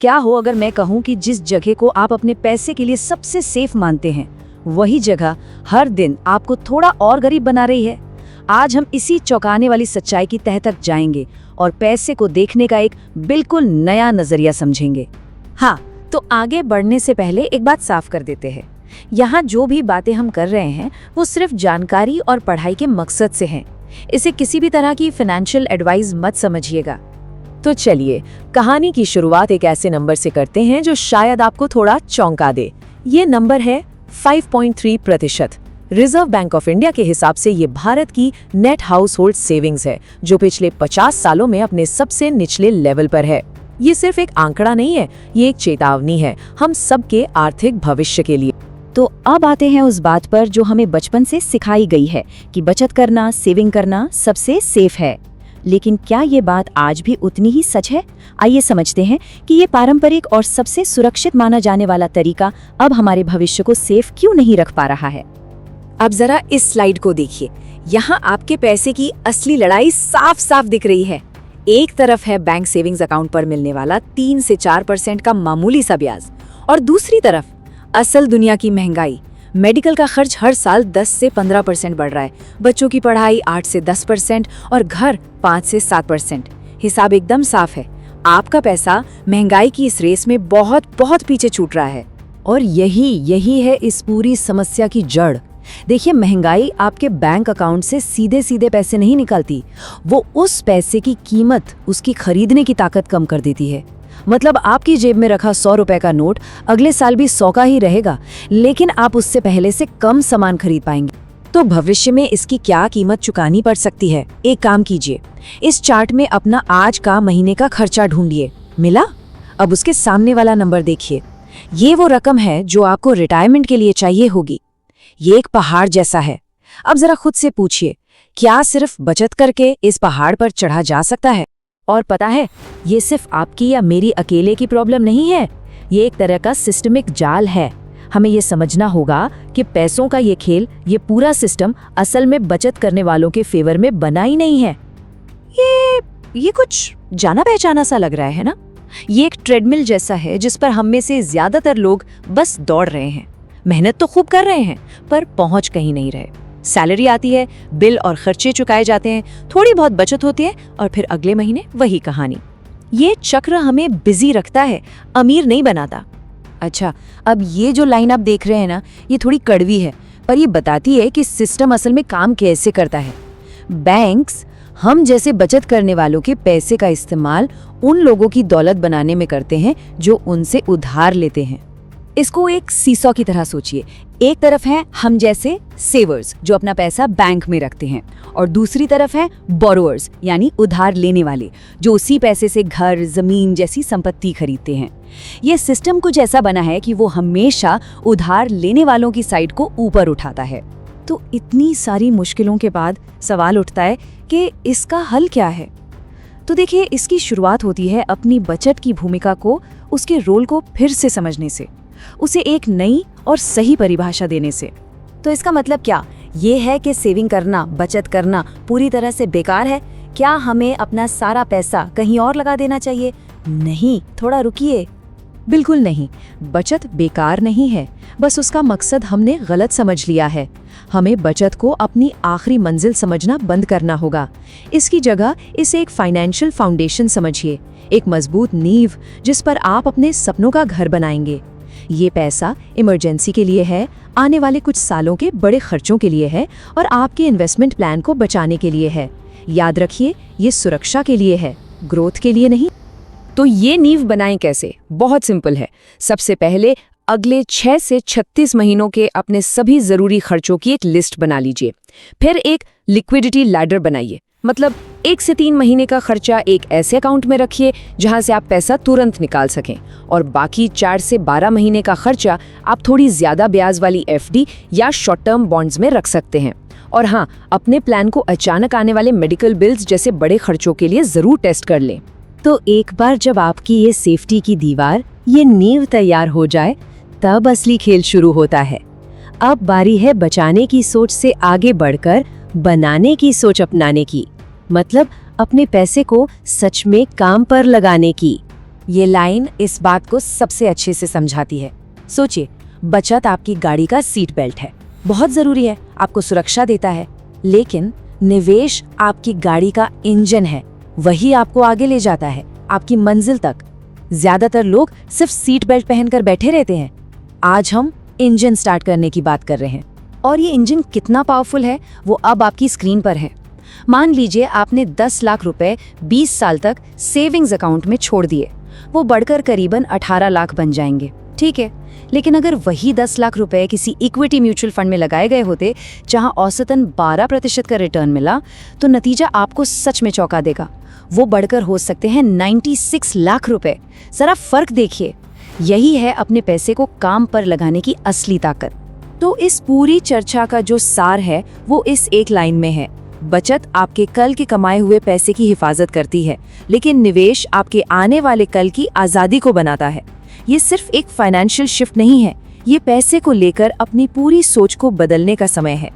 क्या हो अगर मैं कहूँ कि जिस जगह को आप अपने पैसे के लिए सबसे सेफ मानते हैं, वही जगह हर दिन आपको थोड़ा और गरीब बना रही है। आज हम इसी चौंकाने वाली सच्चाई की तह तक जाएंगे और पैसे को देखने का एक बिल्कुल नया नजरिया समझेंगे। हाँ, तो आगे बढ़ने से पहले एक बात साफ कर देते हैं। यहाँ जो भी बातें हम कर रहे हैं वो सिर्फ जानकारी और पढ़ाई के मकसद से हैं। इसे किसी भी तरह की फाइनेंशियल एडवाइस मत समझिएगा। तो चलिए कहानी की शुरुआत एक ऐसे नंबर से करते हैं जो शायद आपको थोड़ा चौंका दे। ये नंबर है 5.3%। रिजर्व बैंक ऑफ इंडिया के हिसाब से ये भारत की नेट हाउस होल्ड सेविंग्स है, जो पिछले 50 सालों में अपने सबसे निचले लेवल पर है। ये सिर्फ एक आंकड़ा नहीं है, ये एक चेतावनी है हम सबके आर्थिक भविष्य के लिए। तो अब आते हैं उस बात पर जो हमें बचपन से सिखाई गई है कि बचत करना, सेविंग करना सबसे सेफ है। लेकिन क्या ये बात आज भी उतनी ही सच है? आइए समझते हैं कि ये पारंपरिक और सबसे सुरक्षित माना जाने वाला तरीका अब हमारे भविष्य को सेफ क्यों नहीं रख पा रहा है। अब जरा इस स्लाइड को देखिए। यहाँ आपके पैसे की असली लड़ाई साफ साफ दिख रही है। एक तरफ है बैंक सेविंग्स अकाउंट पर मिलने वाला 3 से 4% का मामूली सा ब्याज, और दूसरी तरफ असल दुनिया की महंगाई। मेडिकल का खर्च हर साल 10 से 15% बढ़ रहा है, बच्चों की पढ़ाई 8 से 10% और घर 5 से 7%। हिसाब एकदम साफ है, आपका पैसा महंगाई की इस रेस में बहुत बहुत पीछे छूट रहा है। और यही है इस पूरी समस्या की जड़। देखिए, महंगाई आपके बैंक अकाउंट से सीधे सीधे पैसे नहीं निकालती, वो उस पैसे की कीमत, उसकी खरीदने की ताकत कम कर देती है। मतलब आपकी जेब में रखा 100 रुपए का नोट अगले साल भी 100 का ही रहेगा, लेकिन आप उससे पहले से कम सामान खरीद पाएंगे। तो भविष्य में इसकी क्या कीमत चुकानी पड़ सकती है? एक काम कीजिए, इस चार्ट में अपना आज का महीने का खर्चा ढूंढिए। मिला? अब उसके सामने वाला नंबर देखिए। ये वो रकम है जो आपको रिटायरमेंट के लिए चाहिए होगी। ये एक पहाड़ जैसा है। अब जरा खुद से पूछिए, क्या सिर्फ बचत करके इस पहाड़ पर चढ़ा जा सकता है? और पता है, ये सिर्फ आपकी या मेरी अकेले की प्रॉब्लम नहीं है, ये एक तरह का सिस्टमिक जाल है। हमें ये समझना होगा कि पैसों का ये खेल, ये पूरा सिस्टम असल में बचत करने वालों के फेवर में बना ही नहीं है। ये कुछ जाना पहचाना सा लग रहा है ना? ये एक ट्रेडमिल जैसा है जिस पर हम में से ज्यादातर लोग बस दौड़ रहे हैं। मेहनत तो खूब कर रहे हैं, पर पहुंच कहीं नहीं रहे। सैलरी आती है, बिल और खर्चे चुकाए जाते हैं, थोड़ी बहुत बचत होती है और फिर अगले महीने वही कहानी। ये चक्र हमें बिजी रखता है, अमीर नहीं बनाता। अच्छा, अब ये जो लाइन आप देख रहे हैं ना, ये थोड़ी कड़वी है, पर ये बताती है कि सिस्टम असल में काम कैसे करता है। बैंक्स हम जैसे बचत करने वालों के पैसे का इस्तेमाल उन लोगों की दौलत बनाने में करते हैं जो उनसे उधार लेते हैं। इसको एक सीसॉ की तरह सोचिए। एक तरफ है हम जैसे सेवर्स जो अपना पैसा बैंक में रखते हैं, और दूसरी तरफ है बोरोवर्स यानी उधार लेने वाले जो उसी पैसे से घर, जमीन जैसी संपत्ति खरीदते हैं। ये सिस्टम कुछ ऐसा बना है कि वो हमेशा उधार लेने वालों की साइड को ऊपर उठाता है। तो इतनी सारी मुश्किलों के बाद सवाल उठता है कि इसका हल क्या है? तो देखिए, इसकी शुरुआत होती है अपनी बचत की भूमिका को, उसके रोल को फिर से समझने से, उसे एक नई और सही परिभाषा देने से। तो इसका मतलब क्या ये है कि सेविंग करना, बचत करना पूरी तरह से बेकार है? क्या हमें अपना सारा पैसा कहीं और लगा देना चाहिए? नहीं, थोड़ा रुकिए। बिल्कुल नहीं, बचत बेकार नहीं है, बस उसका मकसद हमने गलत समझ लिया है। हमें बचत को अपनी आखिरी मंजिल समझना बंद करना होगा। इसकी जगह इसे एक फाइनेंशियल फाउंडेशन समझिए, एक मजबूत नींव जिस पर आप अपने सपनों का घर बनाएंगे। ये पैसा इमरजेंसी के लिए है, आने वाले कुछ सालों के बड़े खर्चों के लिए है, और आपके इन्वेस्टमेंट प्लान को बचाने के लिए है। याद रखिए, ये सुरक्षा के लिए है, ग्रोथ के लिए नहीं। तो ये नींव बनाएं कैसे? बहुत सिंपल है। सबसे पहले अगले 6 से 36 महीनों के अपने सभी जरूरी खर्चों की एक लिस्ट बना लीजिए। फिर एक लिक्विडिटी लैडर बनाइए, मतलब 1 से 3 महीने का खर्चा एक ऐसे अकाउंट में रखिए जहां से आप पैसा तुरंत निकाल सकें, और बाकी 4 से 12 महीने का खर्चा आप थोड़ी ज्यादा ब्याज वाली एफडी या शॉर्ट टर्म बॉन्ड्स में रख सकते हैं। और हाँ, अपने प्लान को अचानक आने वाले मेडिकल बिल्स जैसे बड़े खर्चों के लिए जरूर टेस्ट कर लें। तो एक बार जब आपकी ये सेफ्टी की दीवार, ये नींव तैयार हो जाए, तब असली खेल शुरू होता है। अब बारी है बचाने की सोच से आगे बढ़कर बनाने की सोच अपनाने की, मतलब अपने पैसे को सच में काम पर लगाने की। ये लाइन इस बात को सबसे अच्छे से समझाती है। सोचिए, बचत आपकी गाड़ी का सीट बेल्ट है, बहुत जरूरी है, आपको सुरक्षा देता है। लेकिन निवेश आपकी गाड़ी का इंजन है, वही आपको आगे ले जाता है, आपकी मंजिल तक। ज्यादातर लोग सिर्फ सीट बेल्ट पहनकर बैठे रहते हैं। आज हम इंजन स्टार्ट करने की बात कर रहे हैं, और ये इंजन कितना पावरफुल है वो अब आपकी स्क्रीन पर है। मान लीजिए आपने 10 लाख रुपए 20 साल तक सेविंग्स अकाउंट में छोड़ दिए, वो बढ़कर करीबन 18 लाख बन जाएंगे, ठीक है। लेकिन अगर वही 10 लाख रुपए किसी इक्विटी म्यूचुअल फंड में लगाए गए होते, जहां औसतन 12% का रिटर्न मिला, तो नतीजा आपको सच में चौंका देगा। वो बढ़कर हो सकते हैं 96 लाख रुपए। जरा फर्क देखिए। यही है अपने पैसे को काम पर लगाने की असली ताकत। तो इस पूरी चर्चा का जो सार है वो इस एक लाइन में है। बचत आपके कल के कमाए हुए पैसे की हिफाजत करती है, लेकिन निवेश आपके आने वाले कल की आज़ादी को बनाता है। ये सिर्फ एक फाइनेंशियल शिफ्ट नहीं है, ये पैसे को लेकर अपनी पूरी सोच को बदलने का समय है।